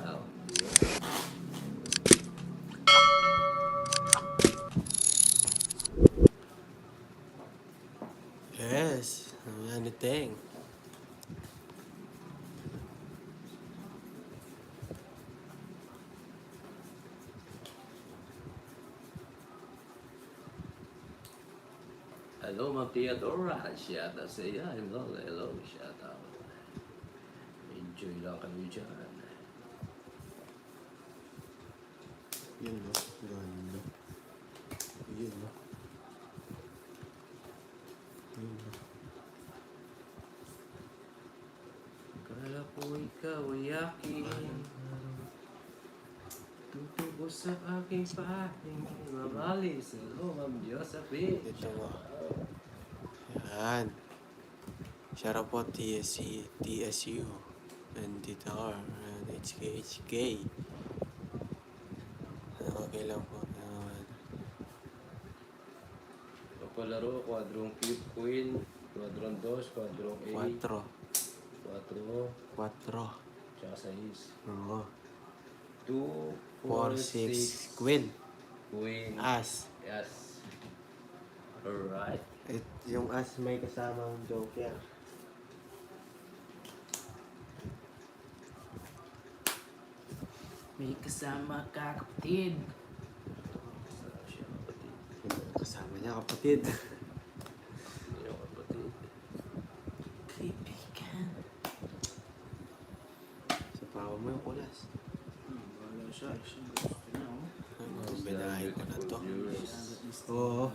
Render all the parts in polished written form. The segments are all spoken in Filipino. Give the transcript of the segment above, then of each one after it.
out. Yes, anything. Hello, Ma'am Theodora. Shout out sa iyo. Hello. Shout out. Enjoy lang kami dyan. Yun, no? Ganda. Yun, no? Yun, no? Kala ko ikaw ay aking tutubo sa aking pating mamalis. Hello, Ma'am Josephine. Ito mo. Yan. Shout out po TSC, TSU, and TTR, and HK. Okay lang po. Papalaro, quadrong queen, quadrong 2, quadrong 8, 4. 4, 4. tsaka 6. Oo. 2, 4, 4, 6. 6, Queen. queen, As. yes. Alright. Yung as may kasamang joker. May kasama ka, kapatid. Kasama niya kapatid. Yung kapatid. Kaibigan. Sa pawa mo yung kulas. Wala siya. Siya gusto na, oh. Binahin ko na to. Viewers. Oo.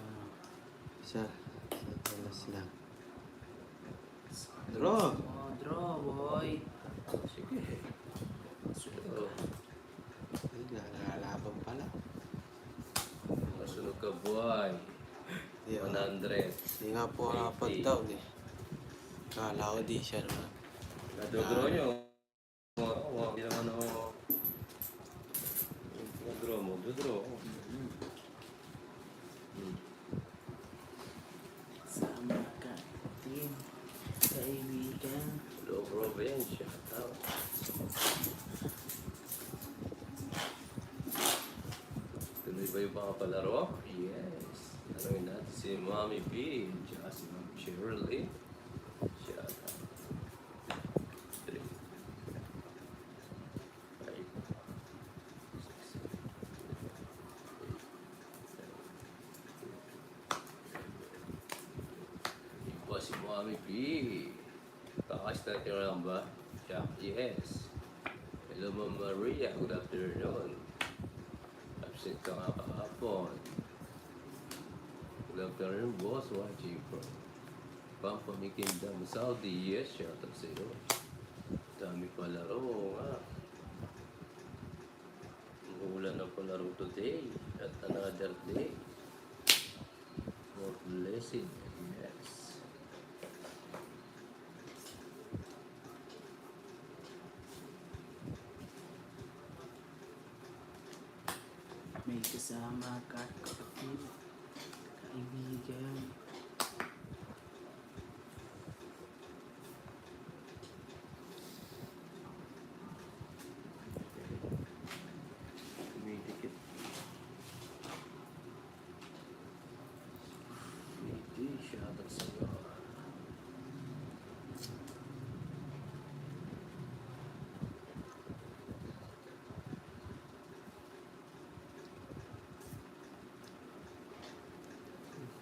Isa. Sa kulas lang. Draw! Oh, draw, boy. Sige. So, Ay, nalalaban pala. masunod ka buhay. Di, 100. Di nga po nakapag-down eh. Kala ko di siya naman. Nadodraw nyo. Hindi naman ako. Nadraw mo, dodraw. Sama ka, kapatid. Kaibigan. Hello, probinsya. Tuloy ba yung mga palaro? Yes. Tanungin natin si Mommy B. Tsaka si Ma'am Shirley. Shout out. 3, 5, 6, 7, 8. Iba si Mommy B. Kakastart nyo lang ba? Siya, yes. Hello, Ma'am Maria. Good afternoon. Absent ka nga kahapon. Good afternoon, boss. Watching from Pampanga Kingdom, Saudi. Yes, shout out sa iyo. Dami palaro. Oo nga. Umuulan ng palaro today. At another day. More blessing. Yes. May kasama ka, kapatid. Kaibigan. Dumidikit. Hindi, shout out sa iyo.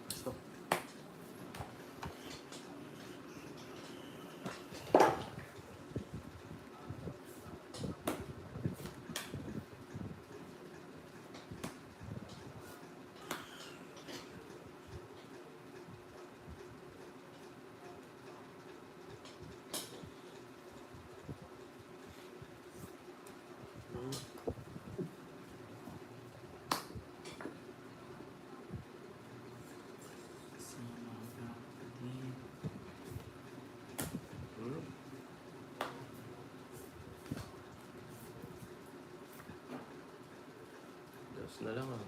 Pasok. Kasama ka, kapatid. Dos na lang ah.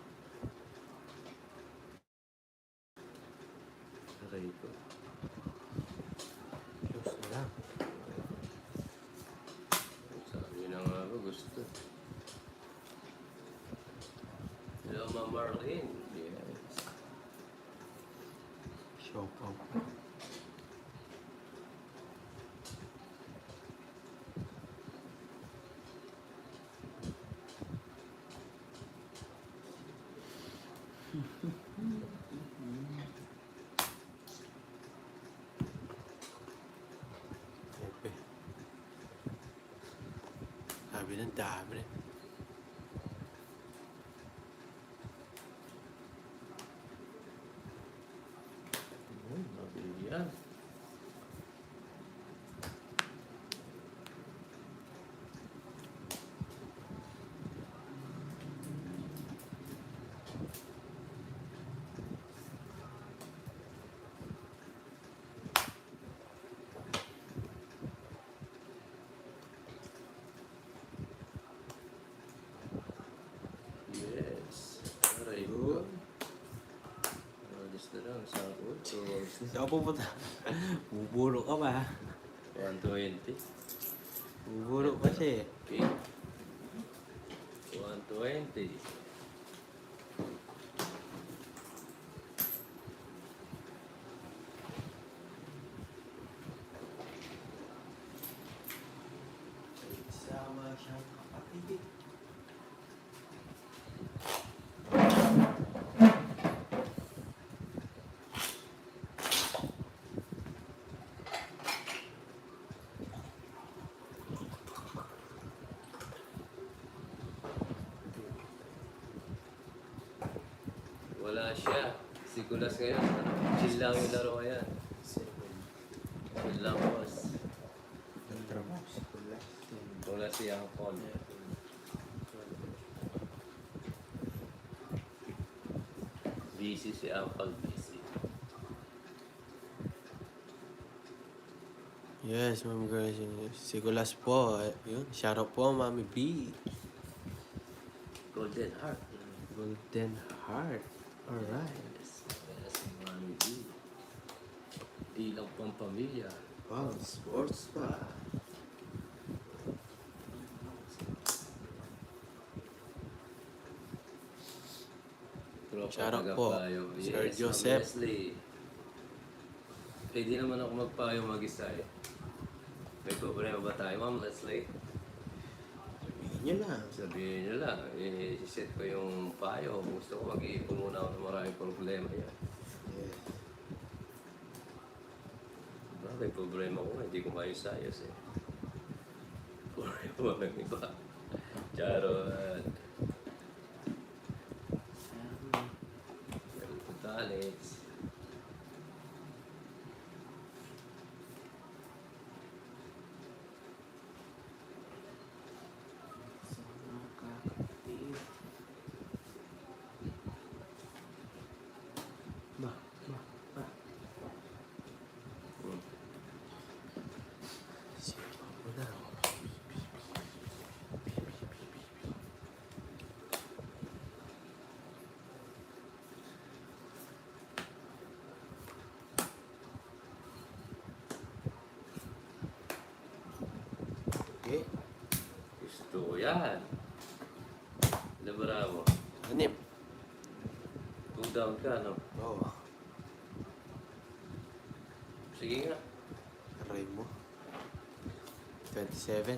Aray ko. Diyos na lang. Sabi na nga ba, gusto Marlene. Yes. Show pa. Epe. Sabi ng dami rin. Mabili yan. Yes. Aray ko. Alis na lang sa auto. Saan ka pupunta? Buburo ka ba? 120. Buburo kasi. Okay. 120. Sama siyang kapatid. Wala siya. Sikulas ngayon. Ano? Chill lang yung laro ngayon. Chill lang, boss. Wala siyang call. Busy si Uncle, busy. Yes, Ma'am Girls. Sigulas po. Yun, shoutout po, Mami B. Golden Heart. Golden Heart. Alright. Yes. Kaya si Mami B. Di lang pang pamilya. Wow, sports pa. Tropa Shoutout po, tagapayo. Sir Yes, Joseph. Ma'am Leslie. Pwede naman ako magpayo mag-isa eh. May problema ba tayo, Ma'am Leslie? Sabihin nyo lang. Sabihin nyo lang, set ko yung payo. Gusto ko mag-iipon muna ako ng maraming problema yan. Yes. Diba, may problema ko, hindi ko maayos-ayos eh. Problema ng iba. Charot. Ganito Alex. Sama kapatid. Ba. Hmm. Sipa mo na. Okay. Gusto ko yan. Labara mo. Anim. 2 down ka, no? Oo. Sige nga. Aray mo. 27.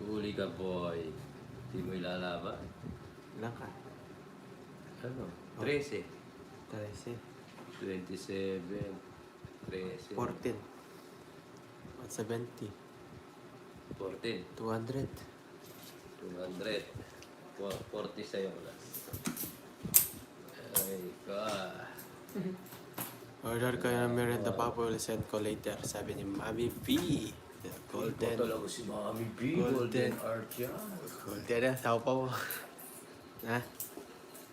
Huli ka, boy. Hindi mo ilalaban. Ilan ka? Ano? 13. 13. 27. 13. 14. 170. 14. 200. 200. 40 sa'yo last. Ay ka. Order kayo ng merienda pa po. Send ko later. Sabi ni Mami V. Golden. Ito talaga si Mami B. Golden. Golden Art yan. Golden na. Tao pa mo. Ha?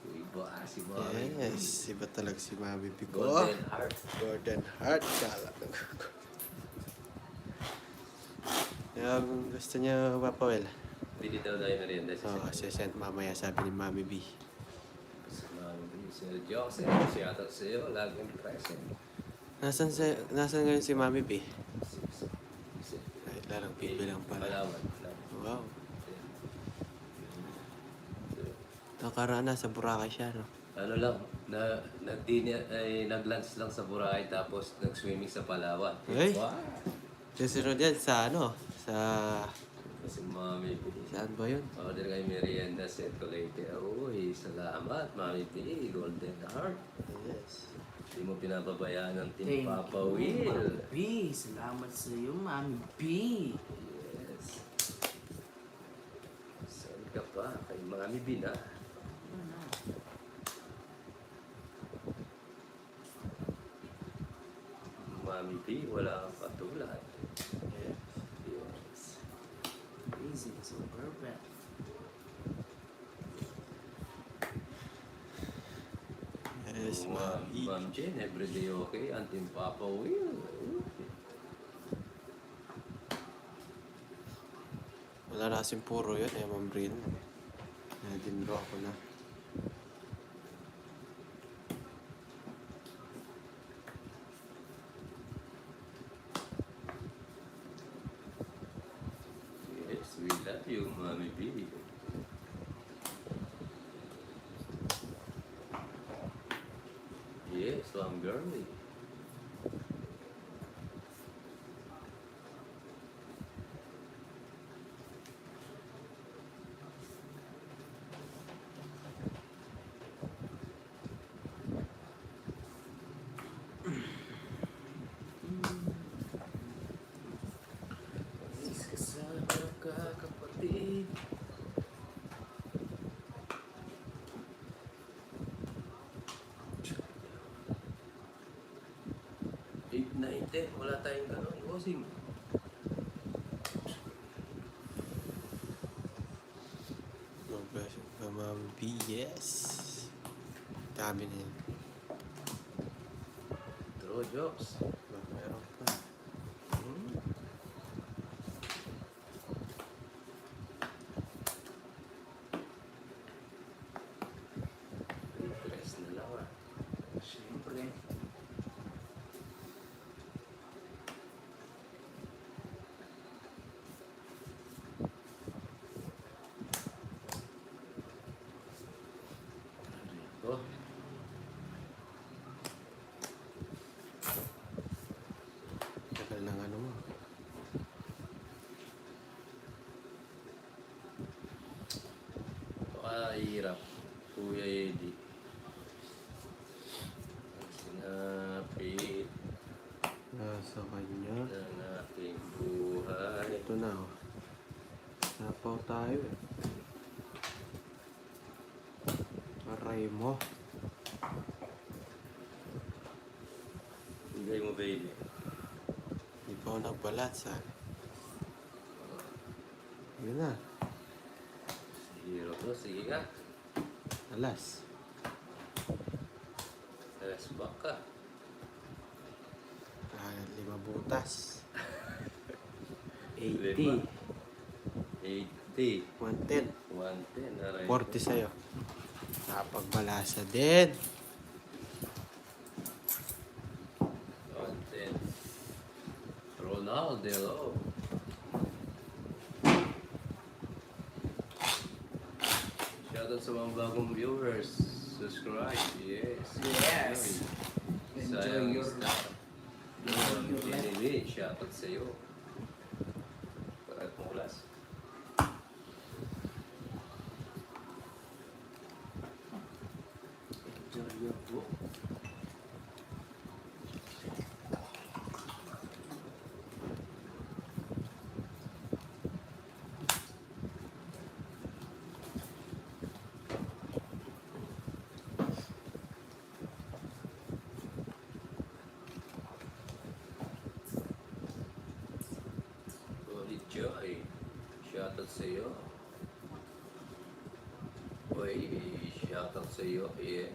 Iba si Mami B. Yes. Iba talaga si Mami V ko. Golden Art. Golden Heart. Kala. Yung gusto niya papawel. Bili daw tayo merienda sa Oo, send mamaya sabi ni Mami B. Si Mami B. Sir Joseph. Shoutout sa'yo. Laging present. Nasaan ngayon si Mami B? Ay, larang bibilang pala. Palawan. Wow. Nakaraan na sa Boracay siya, no? Ano lang, nag-lunch lang sa Boracay tapos nag-swimming sa Palawan. Ay! Wow! Susunod yan sa ano? Sa... Kasi Mami P. Saan ba yun? Order kay Merienda Set Colete. Uy, salamat Mami P. Golden Heart. Yes. Hindi mo pinapabayaan ng Team Thank Papa you, Will. Mami B. Salamat sa iyo, Mami B. Yes. Saan ka pa? Kay Mami B na. Mami B, wala kang katulad. Yes. Yes. Amazing, so perfect. Yes, Mami. Ma'am Jen, everyday okay. Ang Team Papa Will. Wala na kasing puro yun, eh, Ma'am Brin. Dinro ako na. Yes, we love you, Mami B. Yes, Ma'am Girlie. Kasama ka, kapatid. Eight, nine, 10. Wala tayong ganun. Bossing. Ma'am B, yes. Dami na yun. Draw jokes. Meron pa. Hmm? Press na lang ah. Siyempre. Oh. Tagal ng ano mo. Hirap. Kuya Eddie. Sinapit Nasa kanya. ng aking buhay. Ito na, oh. Napaw tayo, eh. Aray mo. Bigay mo, baby. Hindi pa ako nagbalat, sa. Yun na. Hero to. Sige nga. Alas. Alas back ka. 5 butas. 80. 80. 80. 110. 110. Aray. 40 sa'yo. Nakapagbalasa din. 110. Ronaldo. Shoutout sa mga bagong viewers. Subscribe. Yes. Yes. Enjoy Sayang your stuff. your life. Anyway, shoutout sa'yo. Parat mo class. Enjoy your book. Solid Joy. Shoutout sa'yo. Uy, shoutout sa'yo. Yes.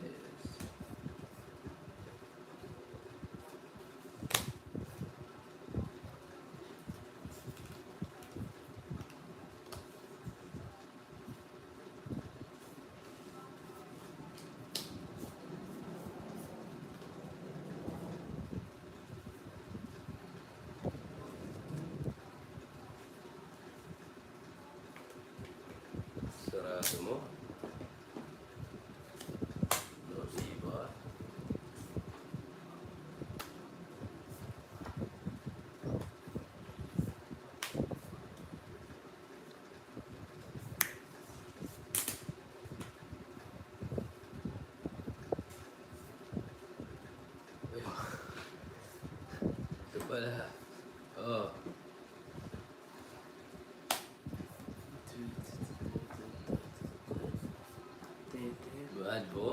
Sarado mo.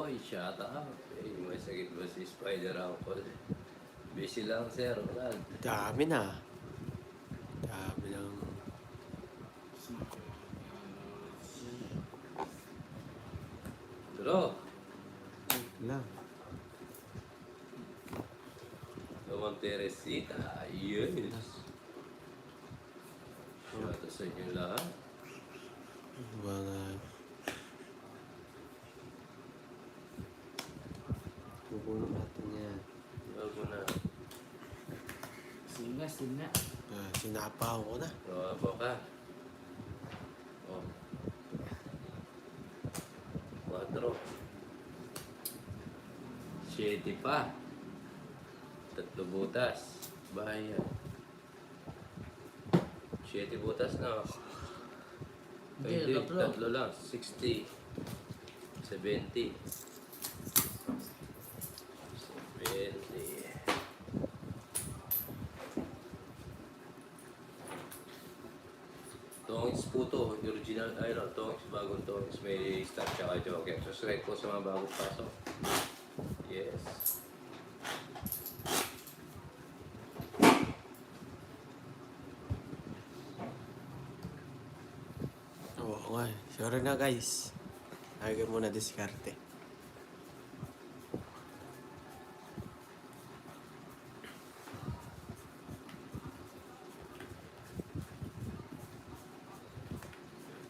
boy, shout out. Eh, may sakit ba si Spider Uncle? Busy lang, Sir Ronald. Dami na. Dami ng... Draw. lang. Naman Teresita. Yes. Shout out sa inyo lahat. Mga... Pupuno natin yan. Bago na. Singa. Sinapaw ko na. Aba ka. Oh. 4. 7 pa. 3 butas. Bayan. 7 butas na. Hindi, Hindi, 3. 3 lang. 60. 70. 70. Tongits po to, original, ayun, tongits, bagong tongits, may stock tsaka joker. Subscribe po sa mga bagong pasok. Yes. Oo nga. Sorry na guys. Lagi mo na diskarte.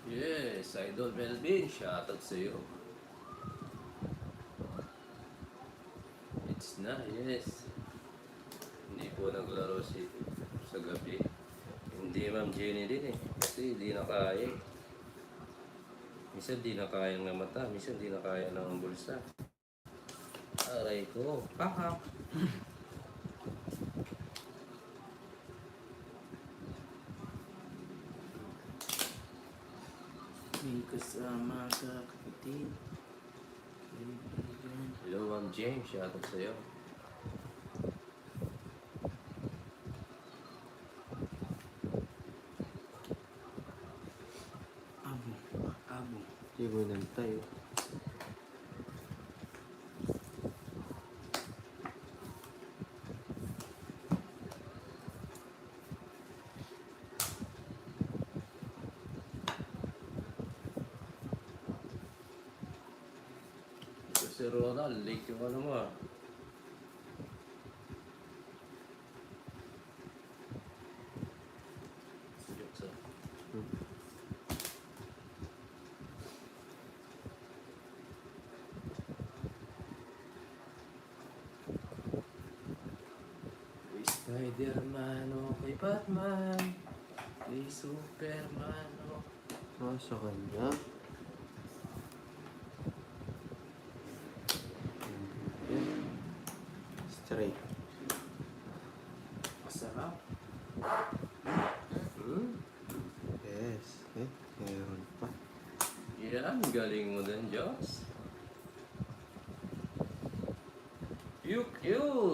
Yes, Idol Melvin, shoutout sa iyo. It's na, yes. Hindi po naglaro sa gabi. Hindi Ma'am Jenny din eh. Kasi di na kaya eh. Minsan di na kaya ng mata, minsan di na kaya ng bulsa. Aray ko. Haha. May kasama ka kapatid. Kaibigan. Hello Ma'am James, shoutout sa iyo. Abo. Hindi mo nantay. Si Ronald, late yung ano mo ah. Jokes ah. Kay Spider-Man o kay Batman, kay Superman o... Sa kanya. Straight. Masarap. Yes. Meron pa. Yan, galing mo din, Joss. Yuk,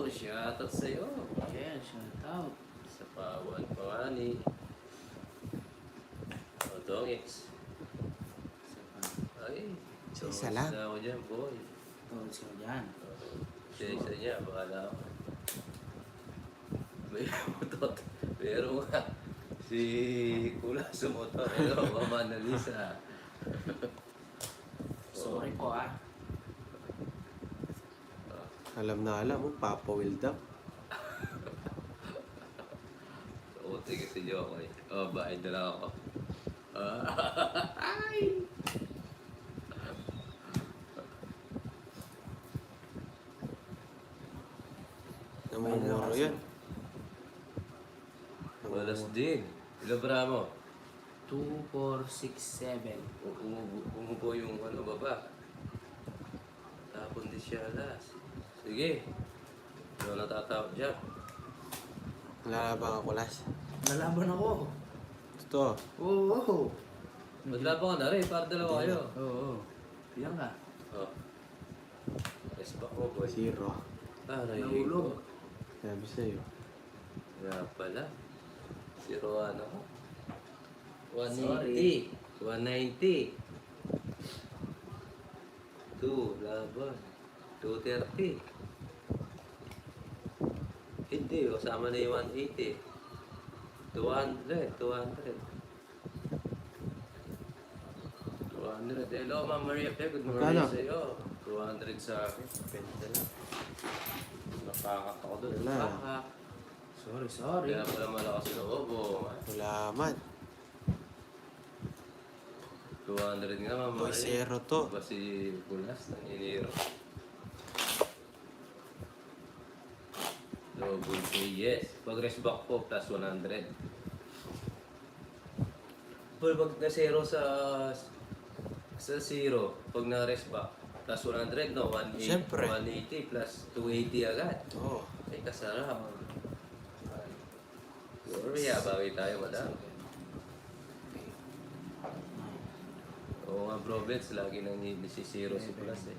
shoutout sa'yo. Yeah, shout out. Sa Pawan Pawani. O, Dongits. Ay, Isa lang. na ako dyan, boy. Tawad siya dyan. Isa niya, bahala ako. May motor. Pero nga, si Kula sa motor. Pero, Mama Analisa. Sorry po ah. Alam na alam mo, Papa Will daw. Uti kasi joke eh. Oh, bahay na lang ako. Ay! Namumuro yan. Walas din. Ilan bara mo? 2, 4, 6, 7. Umubo yung ano baba. Tapon di siya alas. Sige. Ano natatawag dyan? Lalabang ako last. Nalaban ako. Totoo. Oo. Maglaban ka na rin, para dalawa kayo. Oo. Yan ka. Oh. Yes ba ko, boy? 0. Aray Nahulog. ko. Sabi sa'yo. Nga pala. Zero ano ko? Sorry. 190. 190. 2, laban. 230. Hindi, kasama na yung 180. 200, 200. 200. Hello, Ma'am Maria Pe. Good morning Magkano? sa iyo. 200 sa akin. Pwede na. Napakak ako doon. Wala. Napakak. Sorry. Kaya pala malakas yung obo. Wala man. 200 nga, Ma'am Boy, Maria. zero to. Ba si Pulas ng Iniro? Double pay, yes. Pag rest back po, plus 100. Pero pag na-zero sa zero, pag na-rest back, plus 100, no? 180, Siyempre. 180 plus 280 agad. Oo. Ay, kasarap. Sorry, bawi tayo, madam. Oo nga, bro, Bets, lagi nang nisisiro si Plus eh.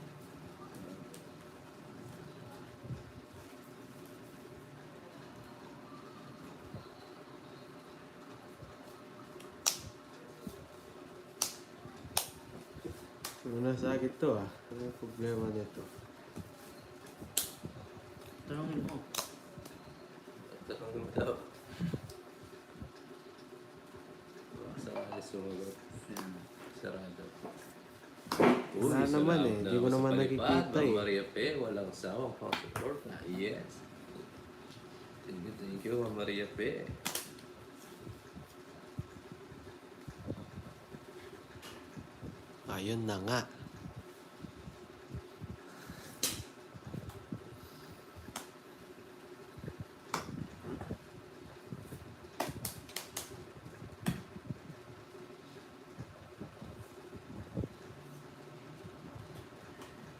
Ano sakit to ah? Ano yung problema nito? Tanungin mo. Tanongin mo daw. Saan ay sumagot? Sarado. Wala naman eh. Hindi ko naman nakikita eh. Maria Pe, walang sawang pang-support. Yes. Thank you, Ma'am Maria Pe. Ayun na nga.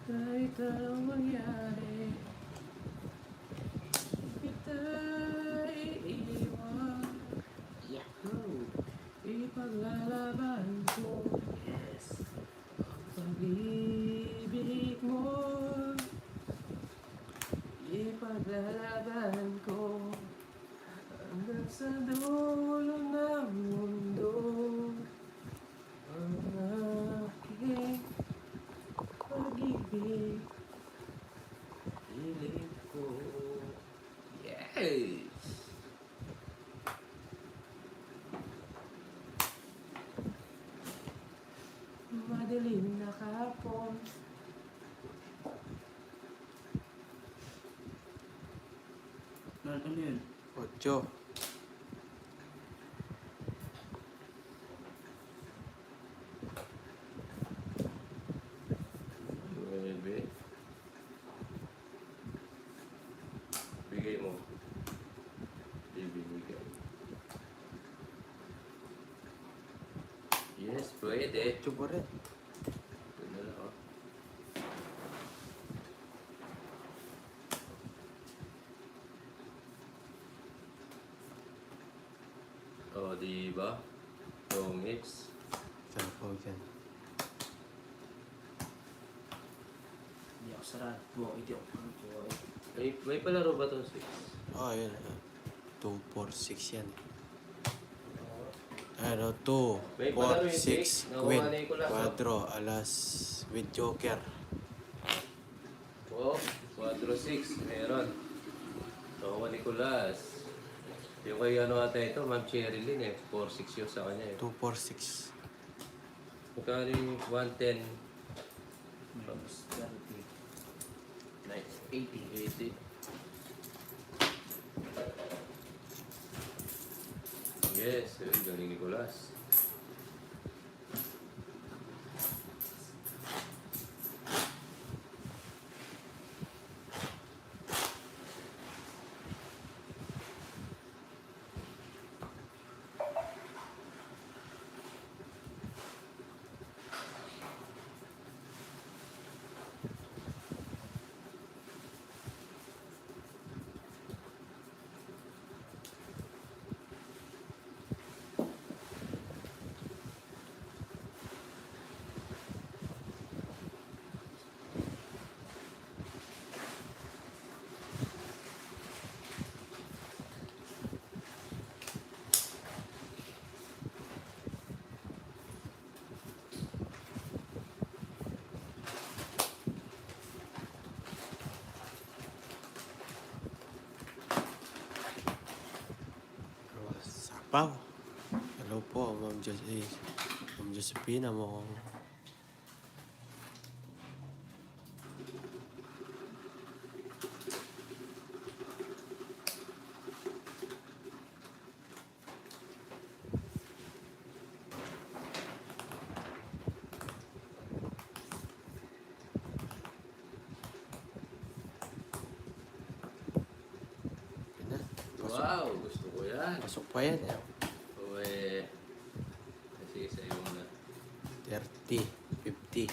Kahit anong mangyari, kita'y iiwan. Yahoo! Ipaglalaban ko Yes. pag-ibig mo. Ipaglalaban ko hanggang sa dulo ng mundo. Ang aking pag-ibig, piling ko. Yes! Madilim na kapon. Ano yun? 8. Nuebe. Bigay mo. Bibigay. Yes, pwede. 8 pa rin. Ito na lang, oh. Oh, di ba? Long X. Sapaw dyan. Hindi ako sarado. Hindi ako sarado. May palaro ba itong 6? Oh, ayun. 2, 4, 6 yan. Ano, 2, May palaro 4, yung 6, six. Nakuha queen, ni Nicolas, oh. quadro, alas, with joker. Oh, 4-6. Meron. So, Nicolas. Yung kay ano ata ito, Ma'am Cherilyn eh. 4-6 yun sa kanya eh. 2, 4, 6. Magkano yung 110? Minus 30. Nice. 80. Yes, galing Nicolas. Pao. Hello po, Ma'am Ma'am Josephina mo. Yan na. Wow, gusto ko yan. Pasok pa yan. Uwe. Sige, sa'yo muna. 30, 50.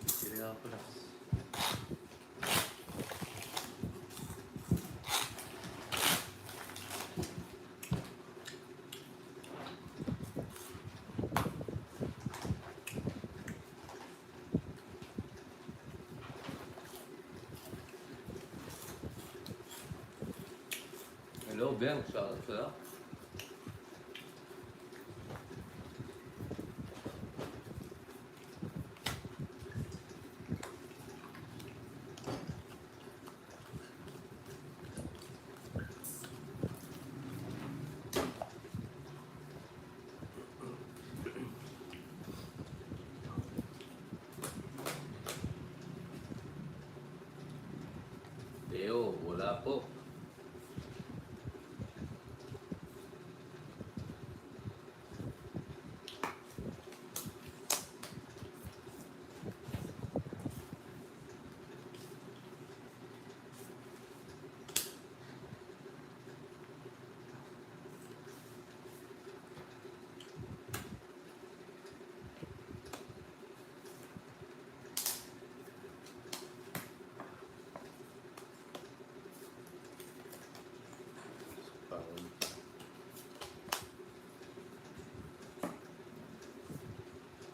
Siriya plus. Hello, Ben. Sa. Leo, wala po.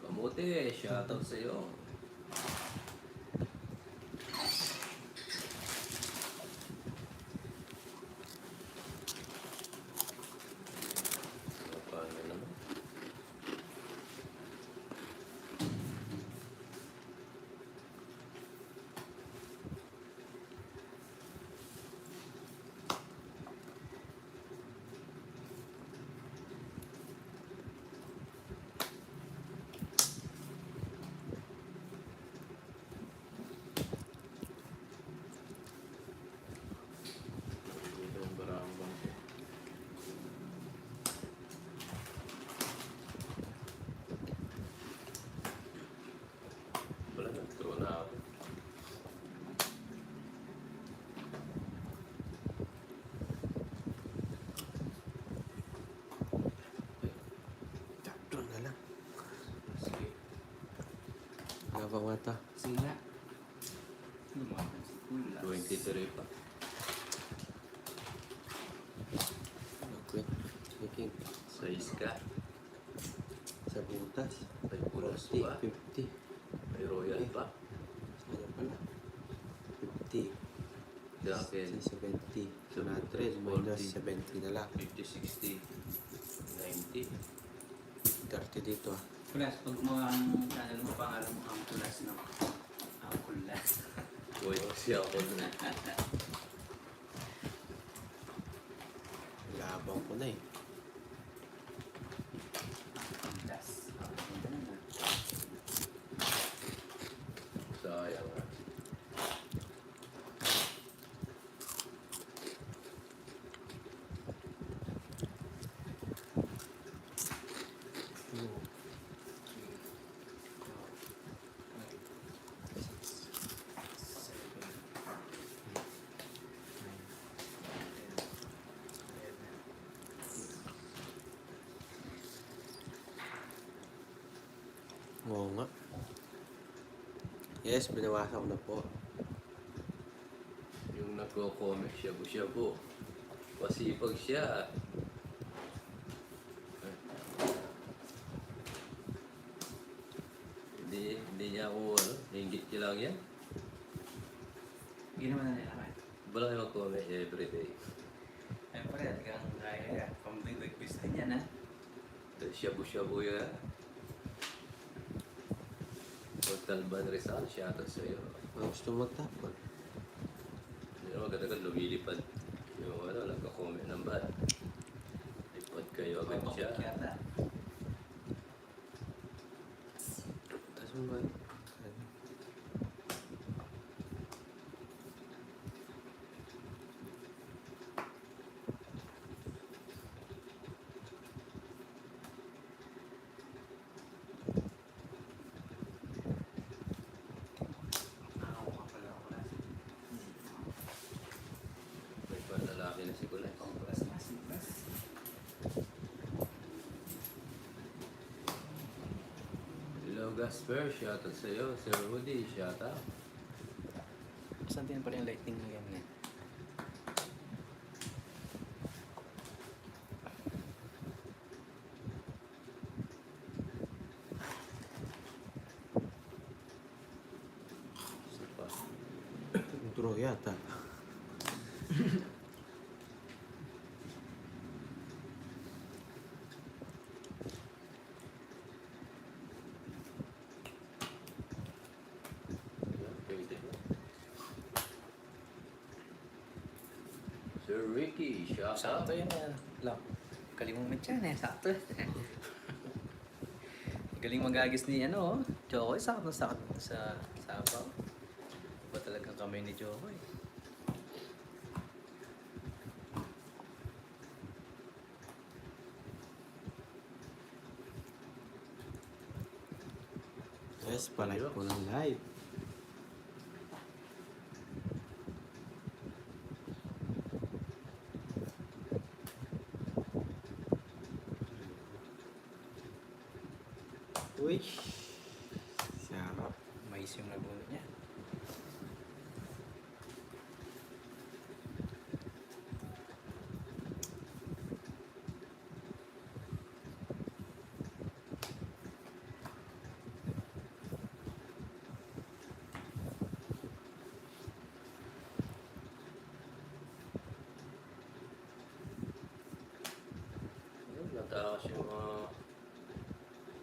Kamote, shoutout sa'yo. Paano naman? Dito ang barangay. Wala na, throw na ako. Doon na lang. Sige. Habang mata. Sige nga. Lumaban si Kuya. 23 pa. Quit. Making. 6 ka. Sa butas. May pulas 40, pa. 50. May royal pa. Sana pala. 50. Dakin. 70. 100 minus 70 na lang. 50, 60, 90. 30 dito ah. Kulas, pag mga ano mo pangalan mo ang kulas no? Ang kulas. Uy, siya ako na. Labang ko na eh. Kulas. Ang ganda naman. Sayang ah. Oo nga. Yes, binawasan ko na po. Yung nagko-comment siya po. Pasipag siya. Hindi niya ako, hinggit niya lang yan. Hindi naman na nila. Wala kayo mag-comment everyday. Ay pare, hanggang kaya pambibig gusto niya na. Shabu-shabu yan. Talban Rizal, shoutout sa'yo. Gusto magtapon. Hindi naman agad-agad lumilipad. Yung ano, nagka-comment ng bad. Lipad kayo agad siya. Papakit yata. Tapos mo ba? Ako ka pala ako na. May panlalaki na si Kulay. Plus na si Plus. Hello Gasper, shoutout sa'yo. Sir Woody, shoutout. Saan din pala yung lightning na game na yun? Isa pa. Draw yata. Ayan, pwede na. Sir Ricky, Sakto shoutout. yun yan. Lang. Galing mo yan eh. Sakto. Galing magagis ni ano oh. Chokoy. Sakto sa sabaw. Iba talagang kamay ni Chokoy. Yes, palike po ng live. Uy! Sarap. Mais yung nabulot niya. Ayun, natakas yung mga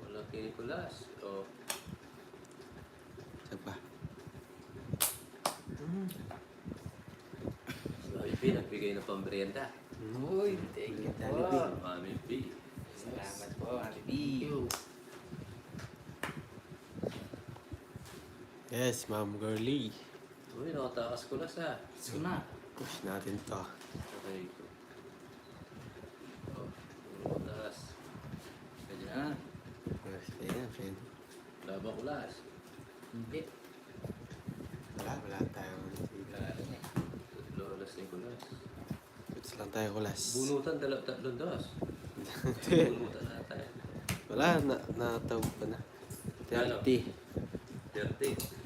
walang kinikulas. O, Isa pa. si Mami P, nagbigay ng pambrienda. Uy, thank you po. Jollibee. Mami P. Salamat po, Ate B. Yes, Ma'am Girly. Uy, nakatakas kulas ha. Sige na. Push natin to. Okay ko. O, nakatakas. Ganyan. Yes, ayan, friend. Labang kulas. Hindi. Wala tayong Wala rin eh. Tatlo alas ni kulas. Puts lang tayo kulas. Bunutan, tatlong dos. Bunutan na tayo. Wala, natawag pa na. Ano? 30. 30.